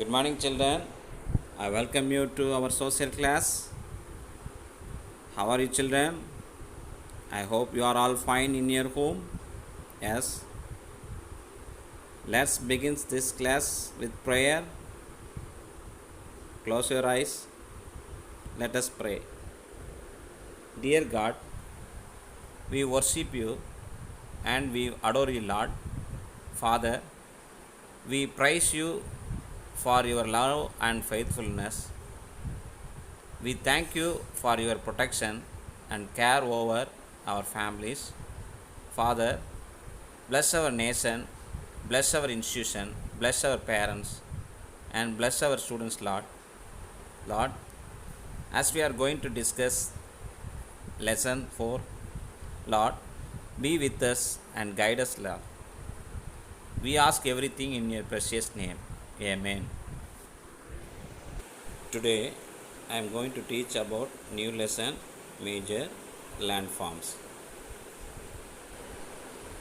Good morning, children. I welcome you to our social class. How are you, children? I hope you are all fine in your home. Yes. Let's begin this class with prayer. Close your eyes. Let us pray. Dear God, we worship you and we adore you, Lord. Father, we praise you for your love and faithfulness. We thank you for your protection and care over our families. Father, bless our nation, bless our institution, bless our parents, and bless our students, Lord. Lord, as we are going to discuss lesson 4, Lord, be with us and guide us, Lord. We ask everything in your precious name. Amen. Today, I am going to teach about new lesson, major landforms.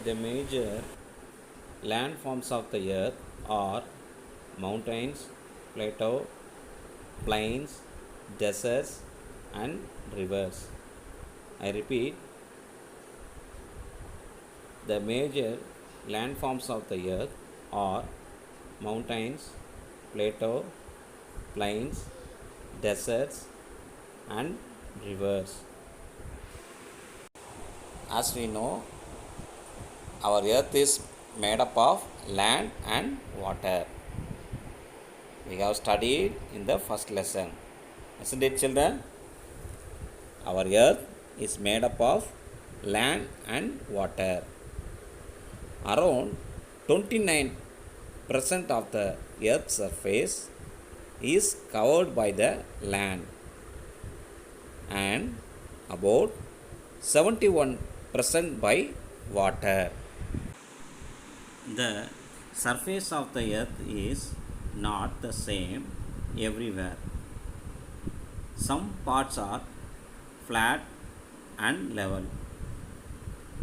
The major landforms of the earth are mountains, plateau, plains, deserts, and rivers. I repeat, the major landforms of the earth are mountains, plateau, plains, deserts, and rivers. As we know, our earth is made up of land and water. We have studied in the first lesson. Isn't it, children? Our earth is made up of land and water. Around 29% of the earth's surface is covered by the land and about 71% by water. The surface of the earth is not the same everywhere. Some parts are flat and level,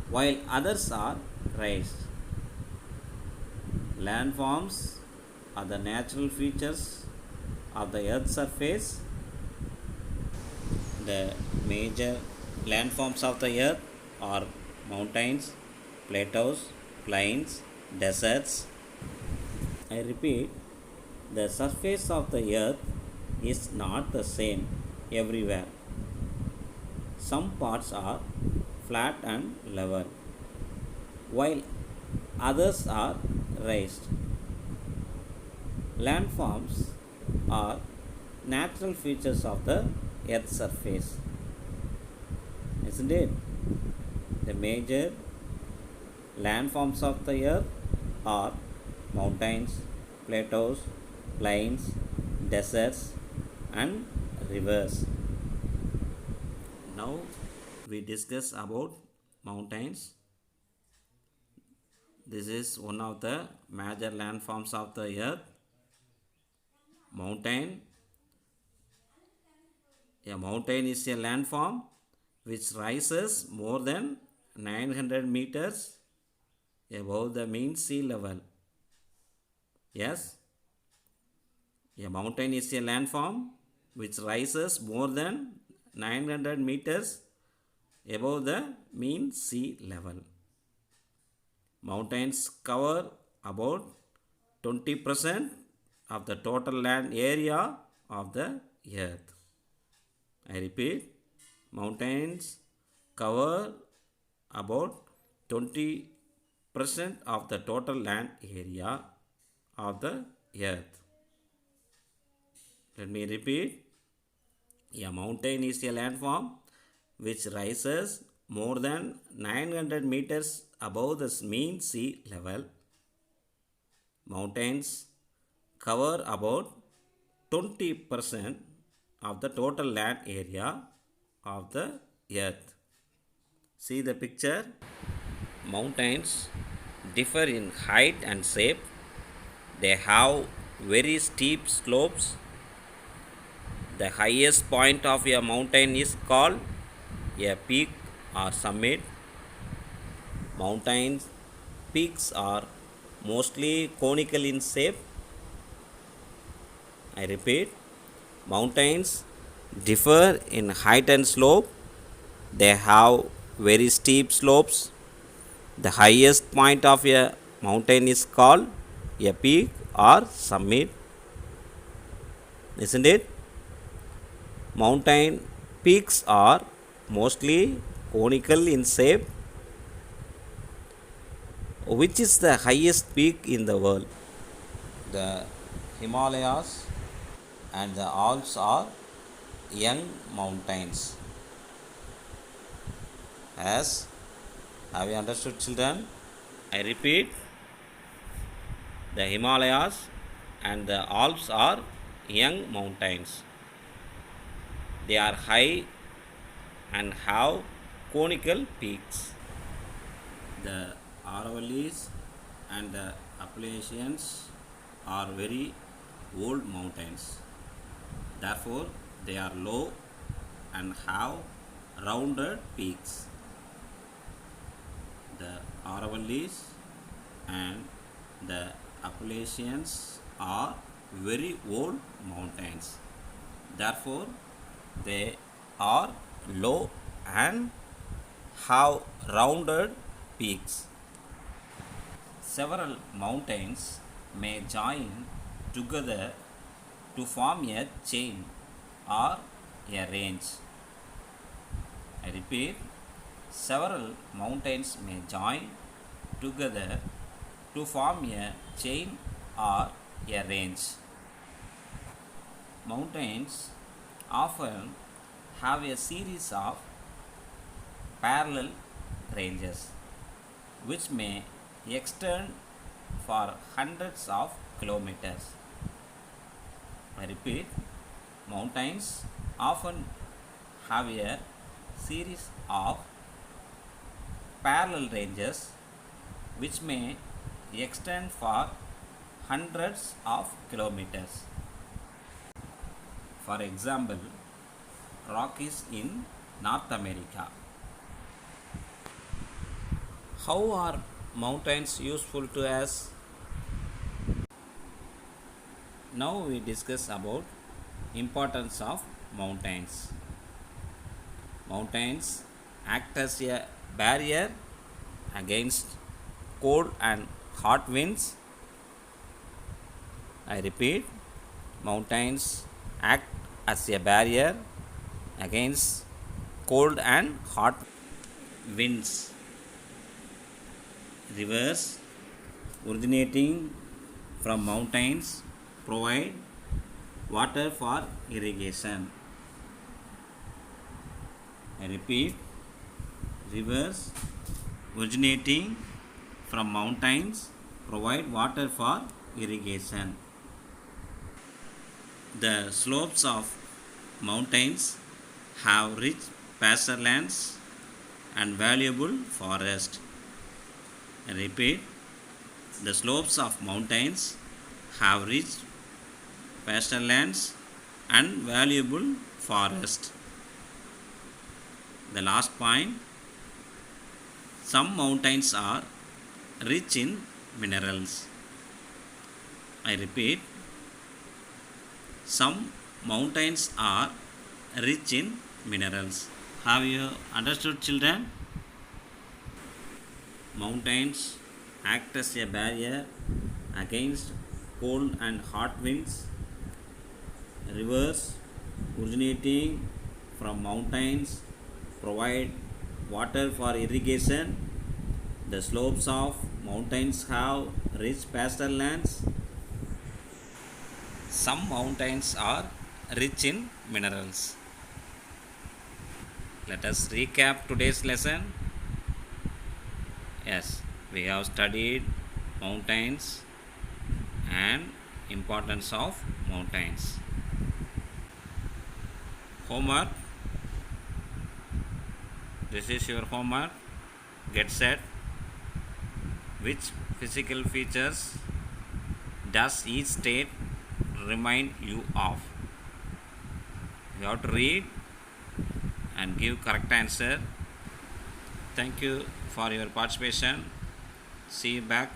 while others are raised. Landforms are the natural features of the earth's surface. The major landforms of the earth are mountains, plateaus, plains, deserts. I repeat, the surface of the earth is not the same everywhere. Some parts are flat and level, while others are raised. Landforms are natural features of the earth's surface. Isn't it? The major landforms of the earth are mountains, plateaus, plains, deserts, and rivers. Now we discuss about mountains. This is one of the major landforms of the earth. Mountain. A mountain is a landform which rises more than 900 meters above the mean sea level. Yes, a mountain is a landform which rises more than 900 meters above the mean sea level. Mountains cover about 20% of the total land area of the earth. I repeat, mountains cover about 20% of the total land area of the earth. Let me repeat. A mountain is a landform which rises more than 900 meters above the mean sea level. Mountains cover about 20% of the total land area of the earth. See the picture. Mountains differ in height and shape. They have very steep slopes. The highest point of a mountain is called a peak or summit. Mountain peaks are mostly conical in shape. I repeat, mountains differ in height and slope. They have very steep slopes. The highest point of a mountain is called a peak or summit, isn't it? Mountain peaks are mostly conical in shape. Which is the highest peak in the world? The Himalayas and the Alps are young mountains. As have you understood, children? I repeat, the Himalayas and the Alps are young mountains. They are high and have conical peaks. The Aravallis and the Appalachians are very old mountains. Therefore, they are low and have rounded peaks. The Aravallis and the Appalachians are very old mountains. Therefore, they are low and have rounded peaks. Several mountains may join together to form a chain or a range. I repeat, several mountains may join together to form a chain or a range. Mountains often have a series of parallel ranges which may extend for hundreds of kilometers. I repeat, mountains often have a series of parallel ranges which may extend for hundreds of kilometers. For example, Rockies in North America. How are mountains useful to us? Now we discuss about importance of mountains. Mountains act as a barrier against cold and hot winds. I repeat, mountains act as a barrier against cold and hot winds. Rivers originating from mountains provide water for irrigation. I repeat, rivers originating from mountains provide water for irrigation. The slopes of mountains have rich pasturelands and valuable forest. I repeat, the slopes of mountains have rich pasturelands and valuable forest. The last point, some mountains are rich in minerals. I repeat, some mountains are rich in minerals. Have you understood, children? Mountains act as a barrier against cold and hot winds. Rivers originating from mountains provide water for irrigation. The slopes of mountains have rich pasturelands. Some mountains are rich in minerals. Let us recap today's lesson. Yes, we have studied mountains and importance of mountains. Homework. This is your homework. Get set. Which physical features does each state remind you of? You have to read and give correct answer. Thank you for your participation. See you back